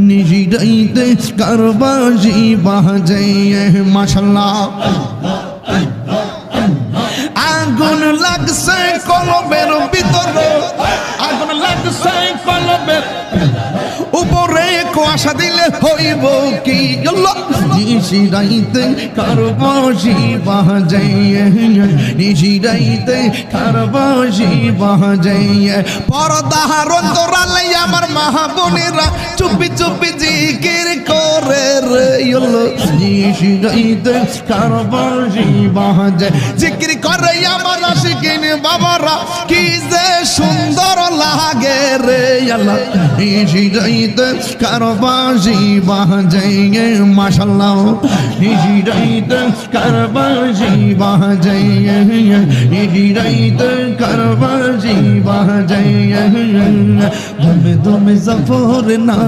নিজিরাইতে কারবাজি বাজে মাশাআল্লাহ আগুন লাগছে কলবের ভিতরে আগুন লাগছে কলবের উপরে কুয়াশা দিলে হইব কি আল্লাহ নিজিরাইতে কারবাজি বাজে নিজিরাইতে কারবাজি বাজে পর্দার অন্তরালে আমার মা বোনেরা চুপি চুপি জিকির করে রে আল্লাহ নিজিরাইতে কারবাজি বাজে জিকির করে আমার আশিকিন বাবারা কি যে সুন্দর লাগে রে আল্লাহ নিজিরাইতে কারবাজি বাজে মাশাআল্লাহ নিজিরাইতে কারবাজি বাজে নিজিরাইতে কারবাজি বাজে দমে দমে জফর না